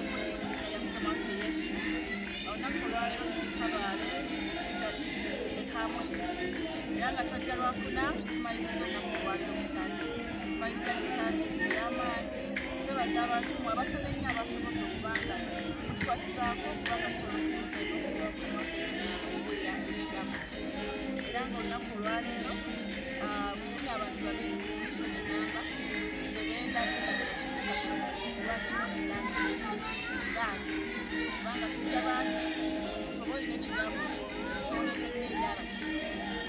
akonye mu linnya lya Mukama waffe Yesu. Olunaku olwaleero tuli Kabale, Kiga District e Kamwezi. Era nga twajja Lwakuna tumaliriza olunaku olwaleero ku Sande. Tumaliriza ne saavisi ey'amaanyi. Twebaza abantu mmwe abatono ennyo abasobodde okuba nga mutukwatizaako okuba nga tusobola okutuuka eri Mukama waffe Yesu Kristo okubuulira ekigambo kye. Era ng'olunaku olwaleero mufunye abantu babiri ku mission ennamba nze bendagenda nekituuka ganzi kubanga tujja bangi omuntu oba olina ekigambo kyoleetedde eri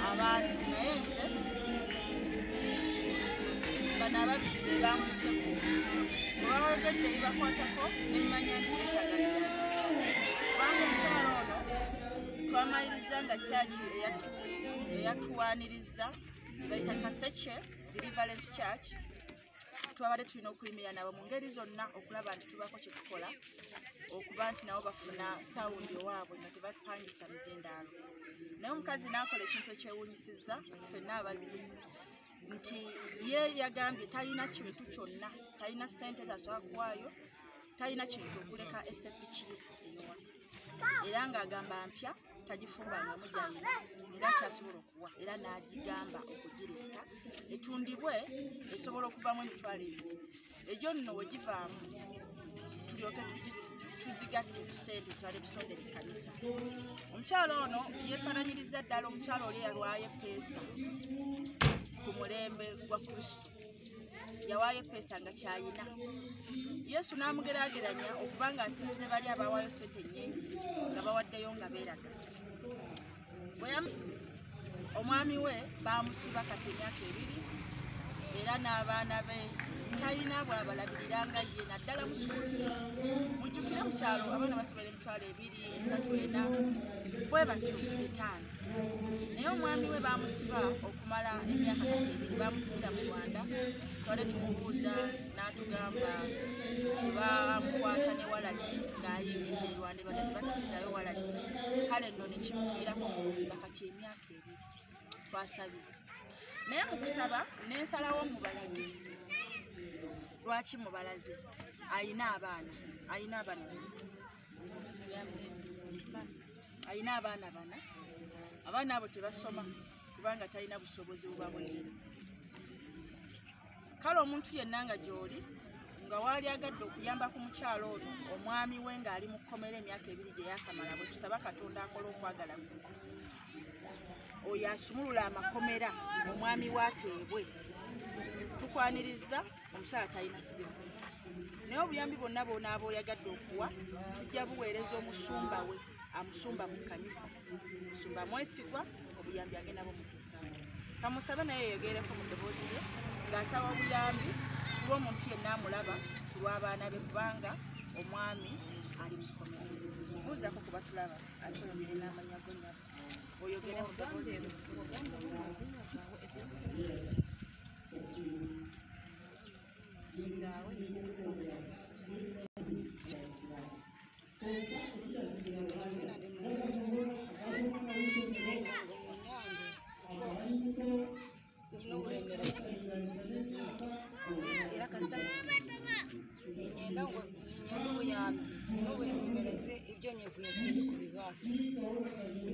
abantu naye nze bano ababiri be bankutteko olwayogedde ebibakwatako nemmanya nti beetaaga biyambi kubanga omukyalo ono twamaliriza nga kyaki eyatuwaaniriza bayita Kaseke Deliverance Church. Twabadde tulina okuyimirira nabo mu ngeri zonna okulaba nti tubaako kye tukola okuba nti nabo bafuna sawundi owaabwe nga tebapangisa mizindaalo. Naye omukazi n'akola ekintu ekyewuunyisizza ffenna abazzi nti ye yagambye talina kintu kyonna, talina ssente zasobola kuwaayo, talina kintu okuleka esseppiki ye ey'owaka. Era ng'agamba mpya tagifumbangamu gy'alina ng'akyasobola okuwa, era n'agigamba okugireeta etundibwe esobola okuvamu emitwalo 2. Egyo nno we givaamu tulyoke tuzigatte ku ssente tubadde tusondera ekkanisa. Omukyalo ono yeefaananyiriza ddala omukyalo oli eyalwayo eppeesa ku mulembe gwa Kristo. Yawaayo eppeesa nga kyayina. Yesu n'amugeraageranya okuba ng'asinze bali abawaayo ssente nnyingi nga bawaddeyo nga beeraga. Omwami we baamusiba kati emyaka 2 era n'abaana be talina bw'abalabirira nga ye naddala mu school fees. Mujjukire mu kyalo abaana basomera emitwalo 2, 3, 4 bwe batyo 5. Naye omwami we baamusiba okumala emyaka 2 baamusibira mu Rwanda. Twale tumubuuza n'atugamba nti baamukwata ne walagi ng'ayingidde e Rwanda bano tebakkirizayo walagi. Kale nno ne kimuviirako okumusiba kati emyaka 2. Twasabye naye mu kusaba n'ensalawo mubalage. Lwaki mubalaze? Ayina abaana bana. Abaana abo tebasoma kubanga talina busobozi bubabwera. Kale omuntu yenna nga gy'oli nga waali agadde okuyamba ku mukyalo ono omwami we ng'ali mu kkomera emyaka 2 gye yakamala, bwe tusaba Katonda akola okwagala kwe oyo asumulula amakomera omwami waateebwe. Tukwaniriza omukyala talina ssimu, naye obuyambi bwonna bw'onaaba oyagadde okuwa tujja buweereza omusumba we amusumba mu kkanisa. Musumba mwesigwa, obuyambi agenda bumutuusa. Kamusabe naye yeyogereko mu ddoboozi lye ng'asaba obuyambi lw'omuntu yenna amulaba ku lw'abaana be kubanga omwami ali mu kkomera. Buuzako kuba tulaba ate oyogere n'amanya go nnyabo. Oyogere mu ddoboozi lye.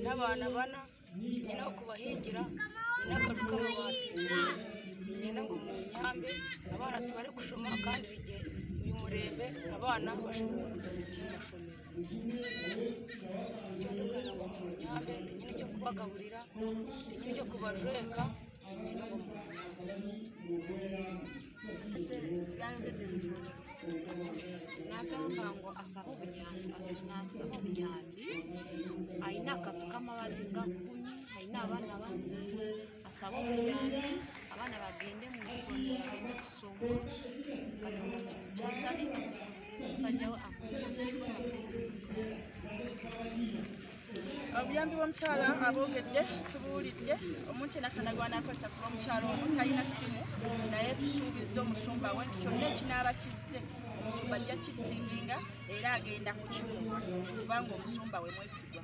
N'abaana bana nyina okubahingira nyina akaju k'amabaati nyina ngo munyambe abaana tubare kushoma kandi rige uyu murembe abaana bashobora kushomera icyo ndikana ngo munyambe nyina cyo kubagaburira nyina cyo kubajweka nyina ngo nagamba ngo asaba ubunyambi ayina akazu k'amabati gakunye ayina abana bane asaba ubunyambi abana bagende mu isomero bagende gusoma Katonda kintu kyasabika musajja we obuyambi bw'omukyala aboogedde tubuulidde. Omuntu yenna kanagwana akozesa kuba omukyala ono talina ssimu naye tusuubizza omusumba we nti kyonna ekinaaba kizze omusumba ajja kirisiivinga era agenda kukimuwa kubanga omusumba we mwesigwa.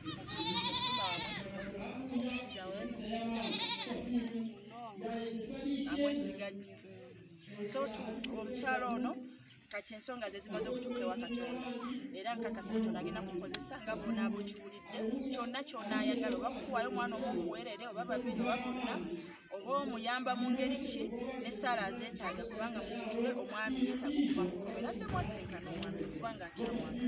Amwesiga nnyo. So omukyala ono kati ensonga ze zimaze okutuuka ewa Katonda era nkakasa Katonda agenda kukozesa nga bonna abokiwulidde kyonna kyonna ayagala oba kukuwayo omwana omuweerere oba babiri oba bonna oba omuyamba mu ngeri ki ne Saara azeetaaga kubanga mujjukire omwami yeetaaga okuva mu kkubo era addemu asinkana omwami kubanga akyamwagala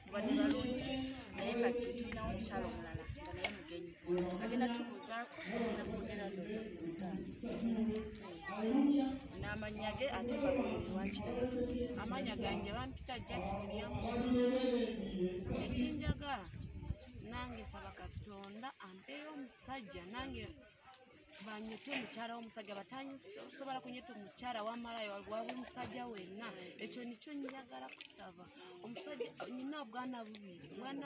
mubadde balungi naye kati tulinawo omukyala omulala nga naye mugenyi agenda tubuuzaako n'amannya ge ate bakuluwakirayo amanya gange bampita Jackie Williamson ekinjagala nange saba Katonda ampeeyo omusajja nange banyete omukyala w'omusajja batansobola kunyeta omukyala w'amalayo wawe musajja wenna ekyo nikyo njagala kusaba omusajja nina obwana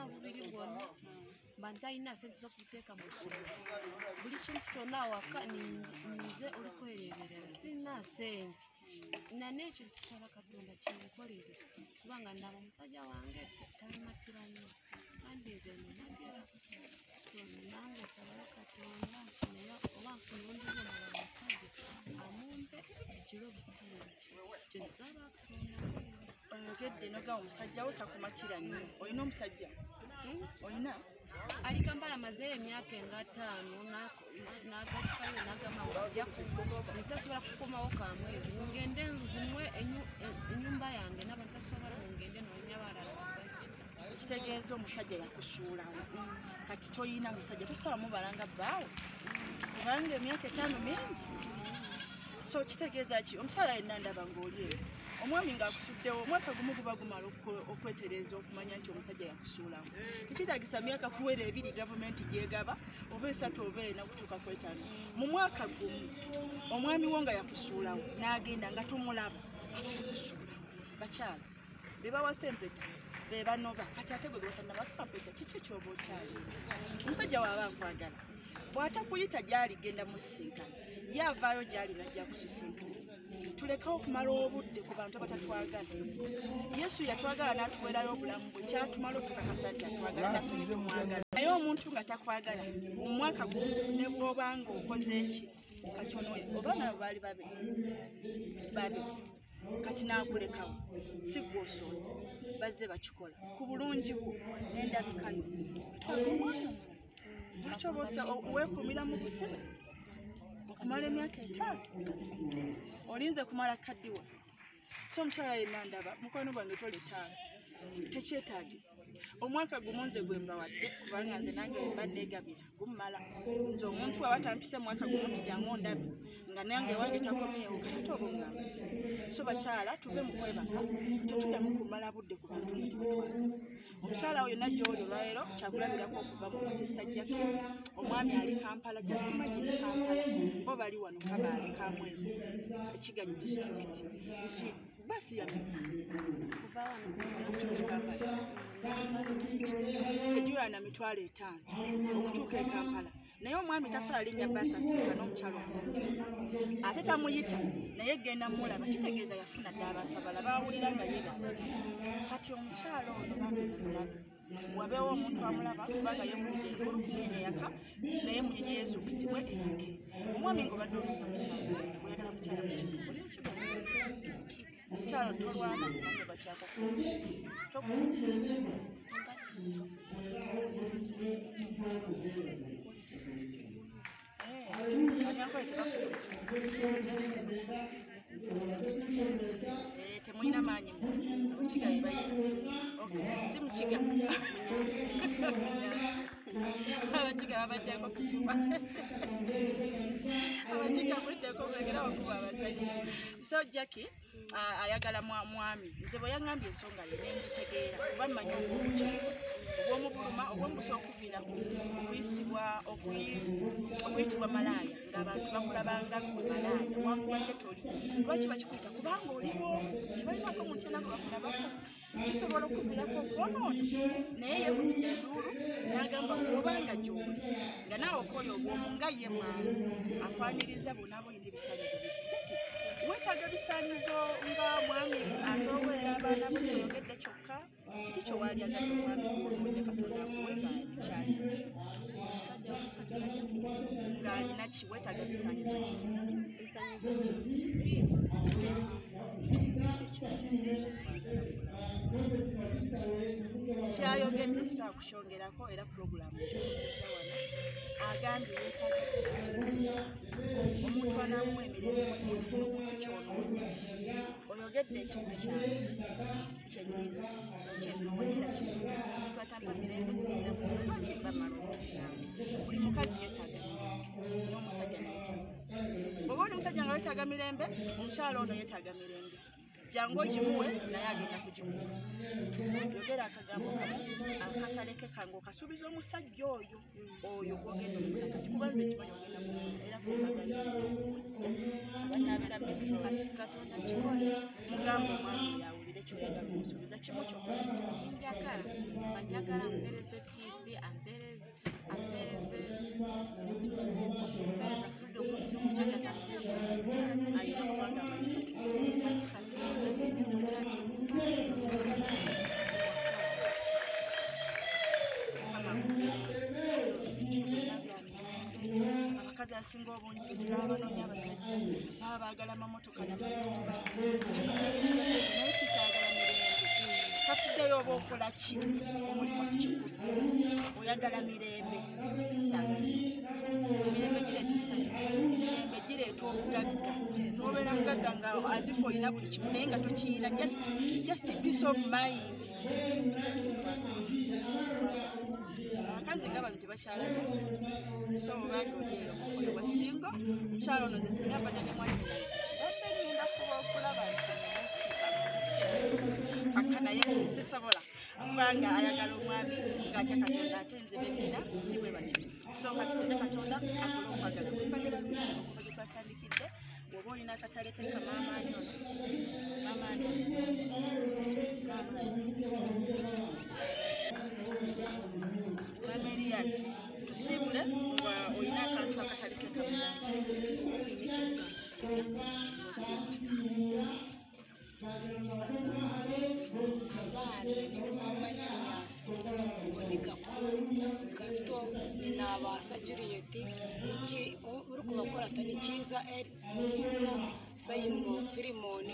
bubiri bwonna bantalina sente z'okuteeka mu ssomero buli kintu kyonna awaka nze olikwereberera sirina sente nanekyo kisaba Katonda kinkolere kubanga ndaba omusajja wange tamatira nnyo kandi nze nnagira so nange sabayo Katonda naye oba nfuna ondizo mala omusajja amumpe ekiro busingi kyensaba Katonda oyogedde noga omusajja wo takumatira nnyo olina omusajja olina ali Kampala amazeeyo emyaka nga 5 n'agatukayo n'agamba ng'ajja ntasobola kukomawo kamwezi ngende nzimwe ennyumba yange n'abantu tasobola ngende noonya balala basajja kitegeeza omusajja yakusuulawo kati toyina musajja tosobola mubalanga bbaawo kubanga emyaka 5 mingi so kitegeeza ki omukyala yenna ndaba ng'oli eyo omwami ng'akusuddewo omwaka gumu guba gumala okwetereeza okumanya nti omusajja yakusuulawo tekitagisa myaka kuwera 2 gavumenti gyegaba oba 3 oba 4 kutuuka ku 5 mu mwaka gumu omwami wo nga yakusuulawo n'agenda nga tomulaba yakusuulawo bakyala be bawasa empeta be banoba kati ate gwe gwotannabasa mpeta kiki ekyoba okyali omusajja waaba nkwagala bw'atakuyita gy'ali genda musisinkana ye avaayo gy'ali najja kusisinkana tulekawo okumala obudde ku bantu abatatwagala Yesu yatwagala n'atuweerayo obulamu bwe kyatumala otukakasa nti atwagala naye naye omuntu nga takwagala mu mwaka gumu ne bw'obanga okoze eki kati ono oba nabo baali babe kati n'akulekawo si gwe osoose bazze bakikola ku bulungi bwo n'endabikano lwaki oba weekuumira mu busibe okumala emyaka 5 olinze kumala kaddiwa so omukyala yenna ndaba mukwano gwange toletaano tekyetaagisa omwaka gumu nze gwe mbawadde kubanga nze nange mbadde egabira gummala nze omuntu aba tampise mwaka gumu nti jangu ondabe nga nange wange takomyewo kati oba ogamba so bakyala tuve mu kwebaka tetuddamu kumala budde ku bantu nti batwala omukyala oyo najjoli olwaleero kyakulabirako okuva mu basista Jackie omwami ali Kampala just imagine Kampala bo bali wano Kabaale Kamwezi Kiganyi district nti basi ya kuva wano tejula na mitwalo 5 okutuuka e Kampala naye omwami tasobola linnya basi asika n'omukyalo omuntu ate tamuyita naye genda mulaba kitegeeza yafuna dda abantu abalala bawulira nga yebaba kati omukyalo ono bamulabe wabeewo omuntu amulaba kubanga yekulidde engulu kunyenye yaka naye munyenye yezuukusibwe eyake omwami ng'obadde olina mukyalo oyagala mukyala mukigo oli mukigo mukyalo tolwana kubanga batyako temulina maanyi mukiga si mukiga abakiga babatyako kukuba abakiga muddeko mwegera bakuba abazadde so Jackie ayagala mwami nze bwe yaŋŋambye ensonga ye nengitegeera kuba mmanyi obwomukyalo obwomubuluma obwomubusa okuviiraku okuyisibwa okuyitibwa malaaya ng'abantu bakulabanga gwe malaaya wankubadde toli lwaki bakikuyita kubanga oliwo tebalinako mutyana gwe bakulabako kisobola okuviirako okwonoona naye yekubidde enduulu n'agamba obanga gy'oli nga naawe okooyo obwomu nga ye mwami akwaniriza bonna boyina ebisaanizo Jackie weetaaga bisaanizo nga mwami atoowerera abaana bo kyoyogedde kyokka kiki kyowaali agadde omwami onoonya Katonda akuwe ng'alikyali ng'alina ki weetaaga bisaanizo ki ebisaanizo ki peace kyayogedde saa kukyongerako era pulogulaamu ekyokuza wano agambye yeetaaga tesiti omuntu anaamuwa emirembe munsi kyonoonya oyogedde ekintu kyange kyennyini kyennoonya omuntu atampa mirembe siina lwaki mba malonda buli mukazi yeetaaga mirembe n'omusajja naye kyagamba oba oli omusajja nga weetaaga mirembe omukyala ono yeetaaga mirembe jangu ogimuwe naye agenda kugimuwa yogera akagambo kamu akataleke kange okasuubiza omusajja oyo gwogenda ofuna kati kubanza ekimanyi ogenda kufuna era abanaabeera katonda kikole mugamba omwami yawulire kyogenda kumusuubiza kimu kyokka njagala ampereze piisi ampereze freedom z'omukyakya tanzania alina kubanga amanyi abakazi asinga obungi betulaba banoonya abasajja baba baagala amamotoka namayumba naye kusaagala mirembe tafuddeyo oba okola ki omulimu si kikulu oyagala mirembe saagala emirembe gireeta essanyu emirembe gireeta obugagga n'obeera mugagga nga azifu olina buli kimu naye nga tokiina just peace of mind abakazi nga bano tebakyalaga so obanga olieyo omukolo gwa singo omukyalo ono ze singa mbadde ne mwanyinaze badde ngenda fuba okulaba nti paka naye sisobola kubanga ayagala omwami ng'atya katonda ate nze bennina si bwe batyo so katuze katonda akola okwagala kwebadde bakuti okuva gye twatandikidde bw'oba olina akatale ke kamaamaani ono maamaani Marias tusiibule nga olina akantu akatali ke gato ninabaasa Juliet iki uri kubakora atari cyiza Simon Filimon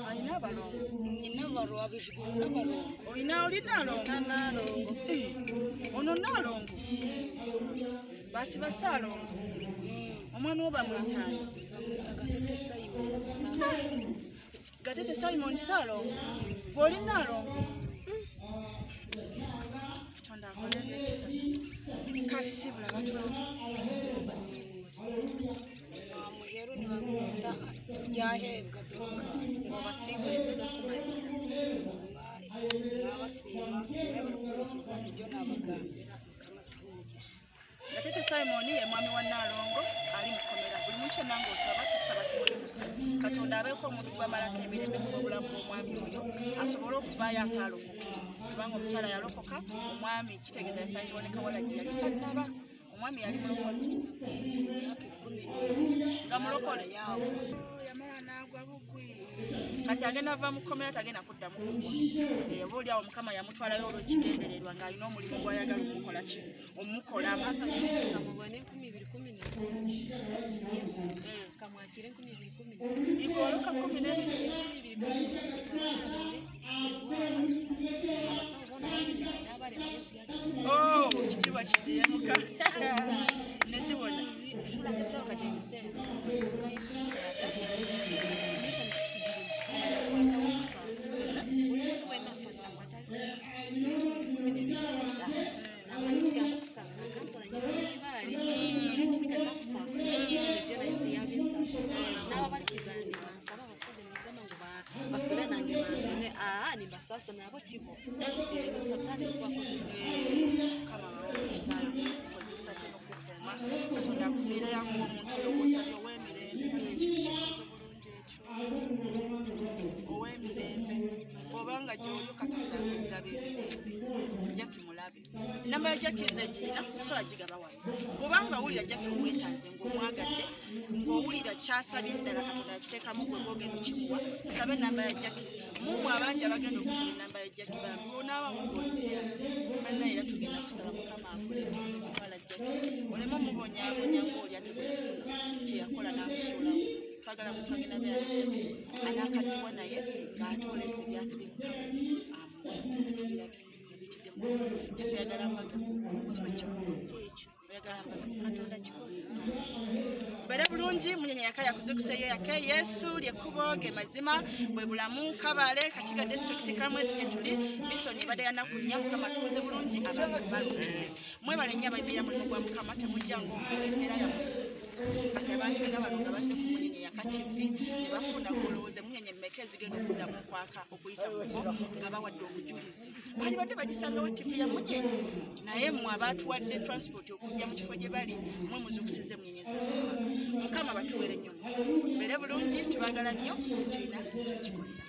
alina abalongo nyina baro abijugiro n'abalongo oli nalongo ono nalongo basi basalongo omwana oba mwitaani Gatete Simon salongo gw'oli nalongo katonda akola ebyekisa kale sibula batulongo muheru ni bamwita turyahebwa Dorukasi obasimbure byo kumarira n'abasiba mwe barukurikiza ibyo nabagambira mukamatugisha Gatete Simon ye mwami wa Nalongo ali mukomera buli muntu nango osaba tusaba tumuyimuse katonda abeeko omuntu gwamalako emirembe ku bulamu bw'omwami oyo asobole okuvaayo atalokoke kubanga omukyala yalokoka omwami kitegeeza yasangibwa ne Kawalagi yali tannaba omwami yali mulokole nga mulokole yamala n'agwa bugwi kati agenda ava mukomera tagenda kuddamu kugwa oba oli awo mukama yamutwalayo olw'ekigendererwa ng'alina omulimu gw'ayagala omukola ki omukolamu igoloka 12 ekitiibwa kiddeemuka nezibona basole nange banzane ni basasa nabo tibo satani kwakozesa kama bawokisayo kukozesa teno kukuma katonda akufiira yakuwa omuntu oyo gwosabye ow'emirembe ekintu kikoze bulungi ekyo ow'emirembe obanga gy'olyo kakasa kugaba emirembe Jacki mulabe namba ya Jacki nze ngiina sisobola gigaba wano bw'obanga owulira Jacki omwetaaze ng'omwagadde ng'owulira kyasabye ddala katonda yakiteekamu gwe gwogenda okimuwa nsabe namba ya Jacki mumwe abangi abagenda okusaba enamba ya Jacki bambi onaaba mugolera banna era tugenda kusaba mukama akulembese kutwala Jacki oleme omubonyaabonya ng'oli ate bwe yafuna kye yakola n'amusuulawo twagala muntu agenda beyanjake anaakaddiwa naye ng'atoolese byase bimukaatubiraki ebitiddemu kyekuyagala mbaga kiba kyekyo oyagala mbaga katonda kikola bere bulungi munyenye yaka yakuzikuseyo yake yesu lyekkubo ge mazima bwe bulamu kabale kakiga district kamwezi gye tuli misoni badde yanakunya mukama tukoze bulungi abantu balungize mwebale nnyo abayimira mulimu gwa mukama temujja ng'empeera yammwe kati abantu nga bano nga bazze ku munyenye yaka tv ne bafuna kulowooze munyenye mmeka ezigenda okuddamu okwaka okuyita muko nga bawadde obujulizi bali badde bagisanga wa tv ya munyenye naye mmwe abaatuwadde transport okujja mu kifo gye bali mwe muzukusize munyenye zakwaka mukama batuwere nnyo omukisa mbere bulungi tubagala nnyo tulina kyekikolera